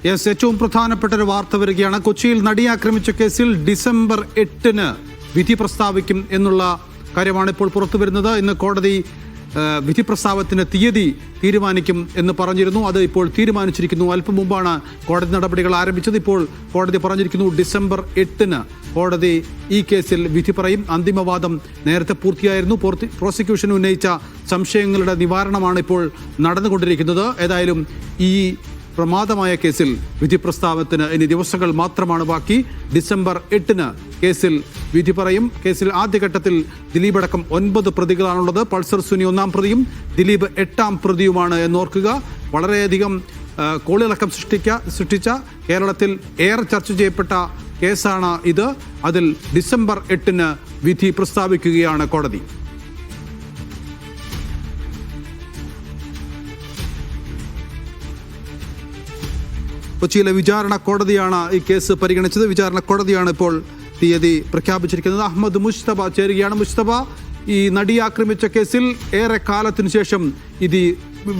Yes, ഏറ്റവും പ്രധാനപ്പെട്ട ഒരു വാർത്ത വരികയാണ്. കൊച്ചിയിൽ നടിയെ ആക്രമിച്ച കേസിൽ ഡിസംബർ 8-ന് വിധി പ്രസ്താവിക്കും എന്നുള്ള കാര്യമാണ് ഇപ്പോൾ പുറത്തു വരുന്നത്. ഇന്ന് കോടതി വിധി പ്രസ്താവത്തിന് തീയതി തീരുമാനിക്കും എന്ന് പറഞ്ഞിരുന്നു. അത് ഇപ്പോൾ തീരുമാനിച്ചിരിക്കുന്നു. അല്പം മുമ്പാണ് കോടതി നടപടികൾ ആരംഭിച്ചത്. ഇപ്പോൾ കോടതി പറഞ്ഞിരിക്കുന്നു ഡിസംബർ 8-ന് കോടതി ഈ കേസിൽ വിധി പറയും. അന്തിമവാദം നേരത്തെ പൂർത്തിയായിരുന്നു. പ്രോസിക്യൂഷൻ ഉന്നയിച്ച സംശയങ്ങളുടെ നിവാരണമാണ് ഇപ്പോൾ നടന്നുകൊണ്ടിരിക്കുന്നത്. ഏതായാലും ഈ പ്രമാദമായ കേസിൽ വിധി പ്രസ്താവത്തിന് ഇനി ദിവസങ്ങൾ മാത്രമാണ് ബാക്കി. ഡിസംബർ 8-ന് കേസിൽ വിധി പറയും. കേസിൽ ആദ്യഘട്ടത്തിൽ ദിലീപ് അടക്കം 9 പ്രതികളാണുള്ളത്. പൾസർ സുനി 1-ാം പ്രതിയും ദിലീപ് 8-ാം പ്രതിയുമാണ് എന്നോർക്കുക. വളരെയധികം കോളിളക്കം സൃഷ്ടിച്ച കേരളത്തിൽ ഏറെ ചർച്ച ചെയ്യപ്പെട്ട കേസാണ് ഇത്. അതിൽ ഡിസംബർ 8-ന് വിധി പ്രസ്താവിക്കുകയാണ് കോടതി. കൊച്ചിയിലെ വിചാരണ കോടതിയാണ് ഈ കേസ് പരിഗണിച്ചത്. വിചാരണ കോടതിയാണ് ഇപ്പോൾ തീയതി പ്രഖ്യാപിച്ചിരിക്കുന്നത്. അഹമ്മദ് മുസ്തഫ ചേരുകയാണ്. മുസ്തഫ, ഈ നടിയെ ആക്രമിച്ച കേസിൽ ഏറെ കാലത്തിനു ശേഷം ഇത്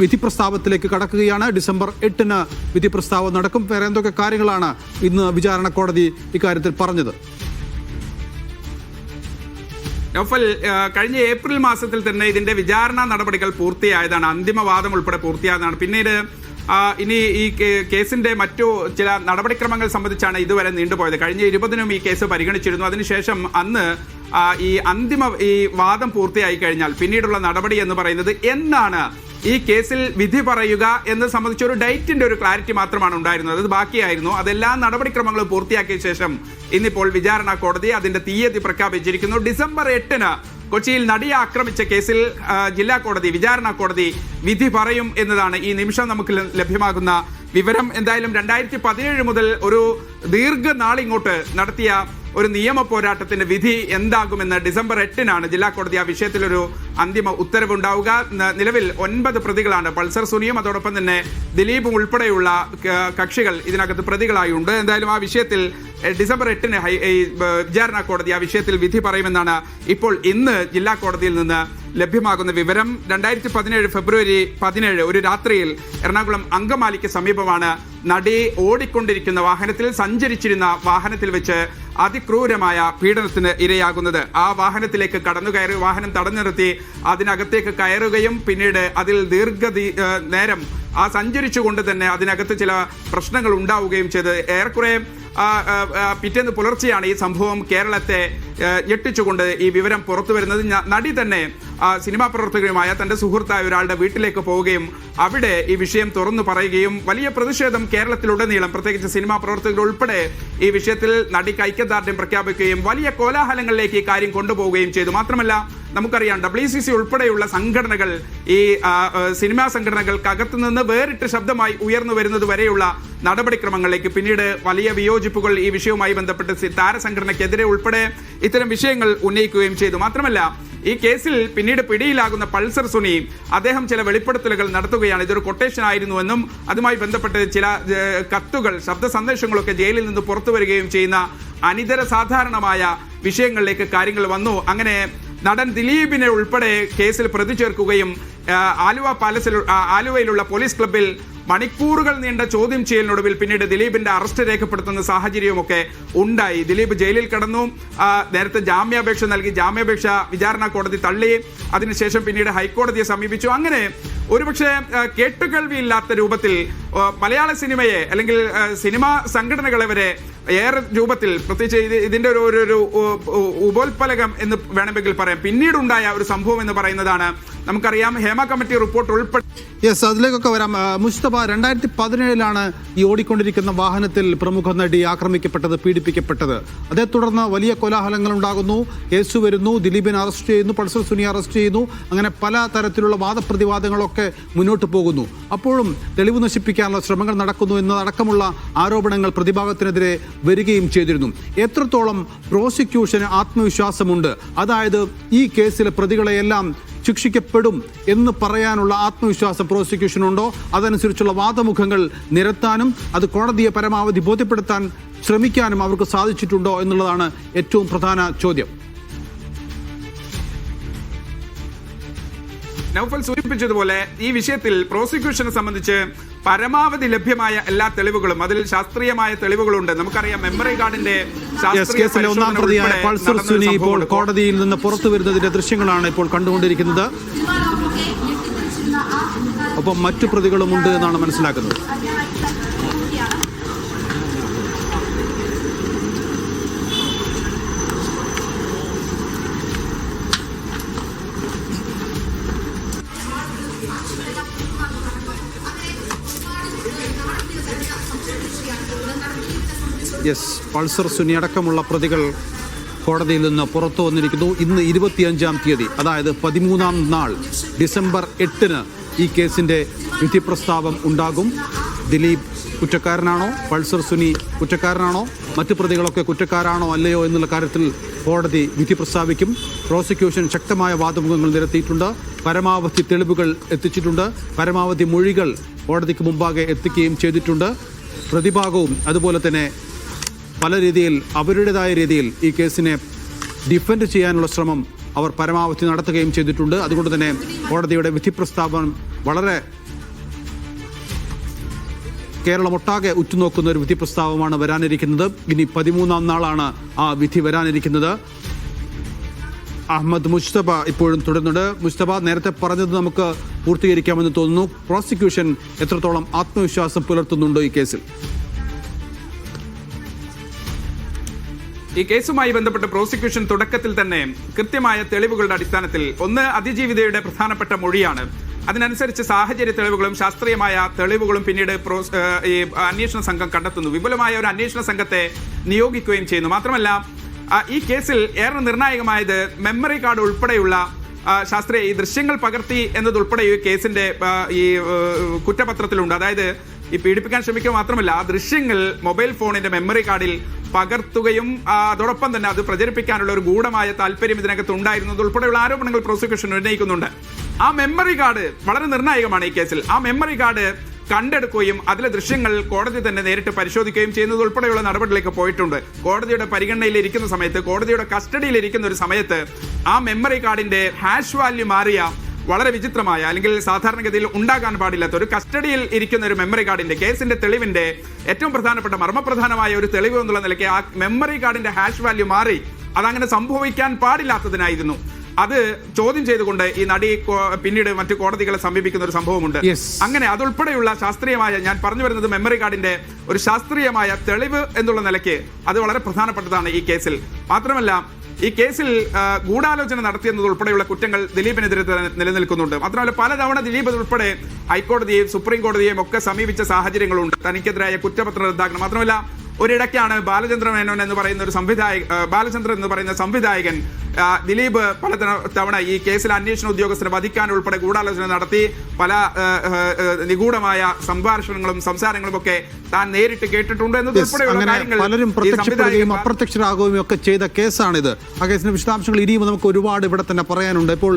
വിധി പ്രസ്താവത്തിലേക്ക് കടക്കുകയാണ്. ഡിസംബർ 8-ന് വിധി പ്രസ്താവം നടക്കും. വേറെ എന്തൊക്കെ കാര്യങ്ങളാണ് ഇന്ന് വിചാരണ കോടതി ഇക്കാര്യത്തിൽ പറഞ്ഞത്? നൗഫൽ, കഴിഞ്ഞ ഏപ്രിൽ മാസത്തിൽ തന്നെ ഇതിന്റെ വിചാരണ നടപടികൾ പൂർത്തിയായതാണ്. അന്തിമവാദം ഉൾപ്പെടെ പൂർത്തിയായതാണ്. പിന്നീട് ഇനി ഈ കേസിന്റെ മറ്റു ചില നടപടിക്രമങ്ങൾ സംബന്ധിച്ചാണ് ഇതുവരെ നീണ്ടുപോയത്. കഴിഞ്ഞ 20-നും ഈ കേസ് പരിഗണിച്ചിരുന്നു. അതിനുശേഷം അന്ന് ഈ വാദം പൂർത്തിയായി കഴിഞ്ഞാൽ പിന്നീടുള്ള നടപടി എന്ന് പറയുന്നത് എന്നാണ് ഈ കേസിൽ വിധി പറയുക എന്ന് സംബന്ധിച്ച ഒരു ഡേറ്റിന്റെ ഒരു ക്ലാരിറ്റി മാത്രമാണ് ഉണ്ടായിരുന്നത്. അത് ബാക്കിയായിരുന്നു. അതെല്ലാ നടപടിക്രമങ്ങളും പൂർത്തിയാക്കിയ ശേഷം ഇന്നിപ്പോൾ വിചാരണ കോടതി അതിന്റെ തീയതി പ്രഖ്യാപിച്ചിരിക്കുന്നു. ഡിസംബർ 8-ന് കൊച്ചിയിൽ നടിയെ ആക്രമിച്ച കേസിൽ ജില്ലാ കോടതി, വിചാരണ കോടതി വിധി പറയും എന്നതാണ് ഈ നിമിഷം നമുക്ക് ലഭ്യമാകുന്ന വിവരം. എന്തായാലും 2017 മുതൽ ഒരു ദീർഘനാളിങ്ങോട്ട് നടത്തിയ ഒരു നിയമ പോരാട്ടത്തിന്റെ വിധി എന്താകുമെന്ന് ഡിസംബർ 8-നാണ് ജില്ലാ കോടതി ആ വിഷയത്തിലൊരു അന്തിമ ഉത്തരവുണ്ടാവുക. നിലവിൽ 9 പ്രതികളാണ്. പൾസർ സുനിയും അതോടൊപ്പം തന്നെ ദിലീപും ഉൾപ്പെടെയുള്ള കക്ഷികൾ ഇതിനകത്ത് പ്രതികളായി ഉണ്ട്. എന്തായാലും ആ വിഷയത്തിൽ ഡിസംബർ 8-ന് വിചാരണ കോടതി ആ വിഷയത്തിൽ വിധി പറയുമെന്നാണ് ഇപ്പോൾ ഇന്ന് ജില്ലാ കോടതിയിൽ നിന്ന് ലഭ്യമാകുന്ന വിവരം. 2017 ഫെബ്രുവരി 17 ഒരു രാത്രിയിൽ എറണാകുളം അങ്കമാലിക്ക് സമീപമാണ് നടി ഓടിക്കൊണ്ടിരിക്കുന്ന വാഹനത്തിൽ സഞ്ചരിച്ചിരുന്ന വാഹനത്തിൽ വെച്ച് അതിക്രൂരമായ പീഡനത്തിന് ഇരയാകുന്നത്. ആ വാഹനത്തിലേക്ക് കടന്നുകയറി വാഹനം തടഞ്ഞു നിർത്തി അതിനകത്തേക്ക് കയറുകയും പിന്നീട് അതിൽ നേരം ആ സഞ്ചരിച്ചുകൊണ്ട് തന്നെ അതിനകത്ത് ചില പ്രശ്നങ്ങൾ ഉണ്ടാവുകയും ചെയ്ത് ഏറെക്കുറെ പിറ്റേന്ന് പുലർച്ചെയാണ് ഈ സംഭവം കേരളത്തെ ഞെട്ടിച്ചുകൊണ്ട് ഈ വിവരം പുറത്തു വരുന്നത്. നടി തന്നെ സിനിമാ പ്രവർത്തകരുമായ തന്റെ സുഹൃത്തായ ഒരാളുടെ വീട്ടിലേക്ക് പോവുകയും അവിടെ ഈ വിഷയം തുറന്നു പറയുകയും വലിയ പ്രതിഷേധം കേരളത്തിലുടനീളം പ്രത്യേകിച്ച് സിനിമാ പ്രവർത്തകർ ഉൾപ്പെടെ ഈ വിഷയത്തിൽ നടിക്ക് ഐക്യദാർഢ്യം പ്രഖ്യാപിക്കുകയും വലിയ കോലാഹലങ്ങളിലേക്ക് ഈ കാര്യം കൊണ്ടുപോവുകയും ചെയ്തു. മാത്രമല്ല നമുക്കറിയാം WCC ഉൾപ്പെടെയുള്ള സംഘടനകൾ ഈ സിനിമാ സംഘടനകൾക്കകത്തു നിന്ന് വേറിട്ട ശബ്ദമായി ഉയർന്നു വരുന്നത് വരെയുള്ള നടപടിക്രമങ്ങളിലേക്ക് പിന്നീട് വലിയ വിയോജിപ്പുകൾ ഈ വിഷയവുമായി ബന്ധപ്പെട്ട് താരസംഘടനയ്ക്കെതിരെ ഉൾപ്പെടെ ഇത്തരം വിഷയങ്ങൾ ഉന്നയിക്കുകയും ചെയ്തു. മാത്രമല്ല ഈ കേസിൽ പിന്നീട് പിടിയിലാകുന്ന പൾസർ സുനി അദ്ദേഹം ചില വെളിപ്പെടുത്തലുകൾ നടത്തുകയാണ്. ഇതൊരു കൊട്ടേഷൻ ആയിരുന്നുവെന്നും അതുമായി ബന്ധപ്പെട്ട് ചില കത്തുകൾ, ശബ്ദ സന്ദേശങ്ങളൊക്കെ ജയിലിൽ നിന്ന് പുറത്തു വരികയും ചെയ്യുന്ന അനിതര സാധാരണമായ വിഷയങ്ങളിലേക്ക് കാര്യങ്ങൾ വന്നു. അങ്ങനെ നടൻ ദിലീപിനെ ഉൾപ്പെടെ കേസിൽ പ്രതി ചേർക്കുകയും ആലുവയിലുള്ള പോലീസ് ക്ലബിൽ മണിക്കൂറുകൾ നീണ്ട ചോദ്യം ചെയ്യലിനൊടുവിൽ പിന്നീട് ദിലീപിന്റെ അറസ്റ്റ് രേഖപ്പെടുത്തുന്ന സാഹചര്യവുമൊക്കെ ഉണ്ടായി. ദിലീപ് ജയിലിൽ കടന്നു. നേരത്തെ ജാമ്യാപേക്ഷ നൽകി. ജാമ്യാപേക്ഷ വിചാരണ കോടതി തള്ളി. അതിനുശേഷം പിന്നീട് ഹൈക്കോടതിയെ സമീപിച്ചു. അങ്ങനെ ഒരുപക്ഷെ കേട്ടുകേൾവിയില്ലാത്ത രൂപത്തിൽ മലയാള സിനിമയെ അല്ലെങ്കിൽ സിനിമാ സംഘടനകളെ വരെ ഏറെ രൂപത്തിൽ പ്രത്യേകിച്ച് ഇതിന്റെ ഒരു ഉപോത്പലകം എന്ന് വേണമെങ്കിൽ പറയാം. പിന്നീടുണ്ടായ ഒരു സംഭവം എന്ന് പറയുന്നതാണ് നമുക്കറിയാം ഹേമ കമ്മിറ്റി റിപ്പോർട്ട് ഉൾപ്പെടെ. യെസ്, അതിലേക്കൊക്കെ വരാം. മുസ്തഫ, 2017 ഈ ഓടിക്കൊണ്ടിരിക്കുന്ന വാഹനത്തിൽ പ്രമുഖ നടി ആക്രമിക്കപ്പെട്ടത്, പീഡിപ്പിക്കപ്പെട്ടത്. അതേ തുടർന്ന് വലിയ കോലാഹലങ്ങൾ ഉണ്ടാകുന്നു. കേസ് വരുന്നു. ദിലീപിനെ അറസ്റ്റ് ചെയ്യുന്നു. പൾസർ സുനിയെ അറസ്റ്റ് ചെയ്യുന്നു. അങ്ങനെ പല തരത്തിലുള്ള വാദപ്രതിവാദങ്ങളൊക്കെ മുന്നോട്ട് പോകുന്നു. അപ്പോഴും തെളിവ് നശിപ്പിക്കാനുള്ള ശ്രമങ്ങൾ നടക്കുന്നു എന്നതടക്കമുള്ള ആരോപണങ്ങൾ പ്രതിഭാഗത്തിനെതിരെ വരികയും ചെയ്തിരുന്നു. എത്രത്തോളം പ്രോസിക്യൂഷന് ആത്മവിശ്വാസമുണ്ട്? അതായത് ഈ കേസിലെ പ്രതികളെയെല്ലാം ശിക്ഷിക്കപ്പെടും എന്ന് പറയാനുള്ള ആത്മവിശ്വാസം പ്രോസിക്യൂഷനുണ്ടോ? അതനുസരിച്ചുള്ള വാദമുഖങ്ങൾ നിരത്താനും അത് കോടതിയെ പരമാവധി ബോധ്യപ്പെടുത്താൻ ശ്രമിക്കാനും അവർക്ക് സാധിച്ചിട്ടുണ്ടോ എന്നുള്ളതാണ് ഏറ്റവും പ്രധാന ചോദ്യം. നൗഫൽ സൂചിപ്പിച്ചതുപോലെ ഈ വിഷയത്തിൽ പ്രോസിക്യൂഷനെ സംബന്ധിച്ച് പരമാവധി ലഭ്യമായ എല്ലാ തെളിവുകളും, അതിൽ ശാസ്ത്രീയമായ തെളിവുകളുണ്ട്. നമുക്കറിയാം മെമ്മറി കാർഡിന്റെ കേസിലെ ഒന്നാം പ്രതിയായ പൾസർ സുനി ഇപ്പോൾ കോടതിയിൽ നിന്ന് പുറത്തു വരുന്നതിന്റെ ദൃശ്യങ്ങളാണ് ഇപ്പോൾ കണ്ടുകൊണ്ടിരിക്കുന്നത്. ഒപ്പം മറ്റു പ്രതികളുമുണ്ട് എന്നാണ് മനസ്സിലാക്കുന്നത്. പൾസർ സുനി അടക്കമുള്ള പ്രതികൾ കോടതിയിൽ നിന്ന് പുറത്തു വന്നിരിക്കുന്നു. ഇന്ന് 25-ാം തീയതി, അതായത് 13-ാം നാൾ ഡിസംബർ 8-ന് ഈ കേസിന്റെ വിധി പ്രസ്താവം ഉണ്ടാകും. ദിലീപ് കുറ്റക്കാരനാണോ, പൾസർ സുനി കുറ്റക്കാരനാണോ, മറ്റു പ്രതികളൊക്കെ കുറ്റക്കാരാണോ അല്ലയോ എന്നുള്ള കാര്യത്തിൽ കോടതി വിധി പ്രസ്താവിക്കും. പ്രോസിക്യൂഷൻ ശക്തമായ വാദമുഖങ്ങൾ നിരത്തിയിട്ടുണ്ട്. പരമാവധി തെളിവുകൾ എത്തിച്ചിട്ടുണ്ട്. പരമാവധി മൊഴികൾ കോടതിക്ക് മുമ്പാകെ എത്തിക്കുകയും ചെയ്തിട്ടുണ്ട്. പ്രതിഭാഗവും അതുപോലെ തന്നെ പല രീതിയിൽ അവരുടേതായ രീതിയിൽ ഈ കേസിനെ ഡിഫെൻഡ് ചെയ്യാനുള്ള ശ്രമം അവർ പരമാവധി നടത്തുകയും ചെയ്തിട്ടുണ്ട്. അതുകൊണ്ട് തന്നെ കോടതിയുടെ വിധി പ്രസ്താവന വളരെ കേരളമൊട്ടാകെ ഉറ്റുനോക്കുന്ന ഒരു വിധി പ്രസ്താവമാണ് വരാനിരിക്കുന്നത്. ഇനി 13-ാം നാളാണ് ആ വിധി വരാനിരിക്കുന്നത്. അഹമ്മദ് മുസ്തഫ ഇപ്പോഴും തുടരുന്നുണ്ട്. മുസ്തഫ, നേരത്തെ പറഞ്ഞത് നമുക്ക് പൂർത്തീകരിക്കാമെന്ന് തോന്നുന്നു. പ്രോസിക്യൂഷൻ എത്രത്തോളം ആത്മവിശ്വാസം പുലർത്തുന്നുണ്ടോ ഈ കേസിൽ? ഈ കേസുമായി ബന്ധപ്പെട്ട് പ്രോസിക്യൂഷൻ തുടക്കത്തിൽ തന്നെ കൃത്യമായ തെളിവുകളുടെ അടിസ്ഥാനത്തിൽ, ഒന്ന് അതിജീവിതയുടെ പ്രധാനപ്പെട്ട മൊഴിയാണ്, അതിനനുസരിച്ച് സാഹചര്യ തെളിവുകളും ശാസ്ത്രീയമായ തെളിവുകളും പിന്നീട് ഈ അന്വേഷണ സംഘം കണ്ടെത്തുന്നു. വിപുലമായ ഒരു അന്വേഷണ സംഘത്തെ നിയോഗിക്കുകയും ചെയ്യുന്നു. മാത്രമല്ല ഈ കേസിൽ ഏറെ നിർണായകമായത് മെമ്മറി കാർഡ് ഉൾപ്പെടെയുള്ള ശാസ്ത്രീയ ഈ ദൃശ്യങ്ങൾ പകർത്തി എന്നതുൾപ്പെടെ ഈ കേസിന്റെ ഈ കുറ്റപത്രത്തിലുണ്ട്. അതായത് ഈ പീഡിപ്പിക്കാൻ ശ്രമിക്കുക മാത്രമല്ല, ആ ദൃശ്യങ്ങൾ മൊബൈൽ ഫോണിന്റെ മെമ്മറി കാർഡിൽ പകർത്തുകയും അതോടൊപ്പം തന്നെ അത് പ്രചരിപ്പിക്കാനുള്ള ഒരു ഗൂഢമായ താല്പര്യം ഇതിനകത്ത് ഉണ്ടായിരുന്നത് ഉൾപ്പെടെയുള്ള ആരോപണങ്ങൾ പ്രോസിക്യൂഷൻ ഉന്നയിക്കുന്നുണ്ട്. ആ മെമ്മറി കാർഡ് വളരെ നിർണായകമാണ് ഈ കേസിൽ. ആ മെമ്മറി കാർഡ് കണ്ടെടുക്കുകയും അതിലെ ദൃശ്യങ്ങൾ കോടതി തന്നെ നേരിട്ട് പരിശോധിക്കുകയും ചെയ്യുന്നത് ഉൾപ്പെടെയുള്ള നടപടിയിലേക്ക് പോയിട്ടുണ്ട്. കോടതിയുടെ പരിഗണനയിൽ ഇരിക്കുന്ന സമയത്ത്, കോടതിയുടെ കസ്റ്റഡിയിൽ ഇരിക്കുന്ന ഒരു സമയത്ത് ആ മെമ്മറി കാർഡിന്റെ ഹാഷ് വാല്യൂ മാറിയ വളരെ വിചിത്രമായ, അല്ലെങ്കിൽ സാധാരണഗതിയിൽ ഉണ്ടാകാൻ പാടില്ലാത്ത ഒരു കസ്റ്റഡിയിൽ ഇരിക്കുന്ന ഒരു മെമ്മറി കാർഡിന്റെ കേസിന്റെ തെളിവിന്റെ ഏറ്റവും പ്രധാനപ്പെട്ട മർമ്മപ്രധാനമായ ഒരു തെളിവ് എന്നുള്ള നിലയ്ക്ക് ആ മെമ്മറി കാർഡിന്റെ ഹാഷ് വാല്യൂ മാറി. അതങ്ങനെ സംഭവിക്കാൻ പാടില്ലാത്തതിനായിരുന്നു. അത് ചോദ്യം ചെയ്തുകൊണ്ട് ഈ നടി പിന്നീട് മറ്റു കോടതികളെ സമീപിക്കുന്ന ഒരു സംഭവമുണ്ട്. അങ്ങനെ അതുൾപ്പെടെയുള്ള ശാസ്ത്രീയമായ, ഞാൻ പറഞ്ഞു വരുന്നത് മെമ്മറി കാർഡിന്റെ ഒരു ശാസ്ത്രീയമായ തെളിവ് എന്നുള്ള നിലയ്ക്ക് അത് വളരെ പ്രധാനപ്പെട്ടതാണ് ഈ കേസിൽ. മാത്രമല്ല ഈ കേസിൽ ഗൂഢാലോചന നടത്തിയെന്നത് ഉൾപ്പെടെയുള്ള കുറ്റങ്ങൾ ദിലീപിനെതിരെ നിലനിൽക്കുന്നുണ്ട്. മാത്രമല്ല പലതവണ ദിലീപ് ഉൾപ്പെടെ ഹൈക്കോടതിയെയും സുപ്രീം കോടതിയെയും ഒക്കെ സമീപിച്ച സാഹചര്യങ്ങളുണ്ട്. തനിക്കെതിരായ കുറ്റപത്രം റദ്ദാക്കണം. മാത്രമല്ല ഒരിടയ്ക്കാണ് ബാലചന്ദ്രൻ മേനോൻ എന്ന് പറയുന്ന ബാലചന്ദ്രൻ എന്ന് പറയുന്ന സംവിധായകൻ ദിലീപ് പല തവണ ഈ കേസിൽ അന്വേഷണ ഉദ്യോഗസ്ഥരെ വധിക്കാൻ ഉൾപ്പെടെ ഗൂഢാലോചന നടത്തി പല നിഗൂഢമായ സംഭാഷണങ്ങളും സംസാരങ്ങളും ഒക്കെ താൻ നേരിട്ട് കേട്ടിട്ടുണ്ട് എന്നതുൾപ്പെടെയുള്ള കാര്യങ്ങൾ പലരും പ്രത്യക്ഷപ്പെടുകയും അപ്രത്യക്ഷരാകുകയും ഒക്കെ ചെയ്ത കേസാണിത്. ആ കേസിന്റെ വിശദാംശങ്ങൾ ഇനിയും നമുക്ക് ഒരുപാട് ഇവിടെ തന്നെ പറയാനുണ്ട്. ഇപ്പോൾ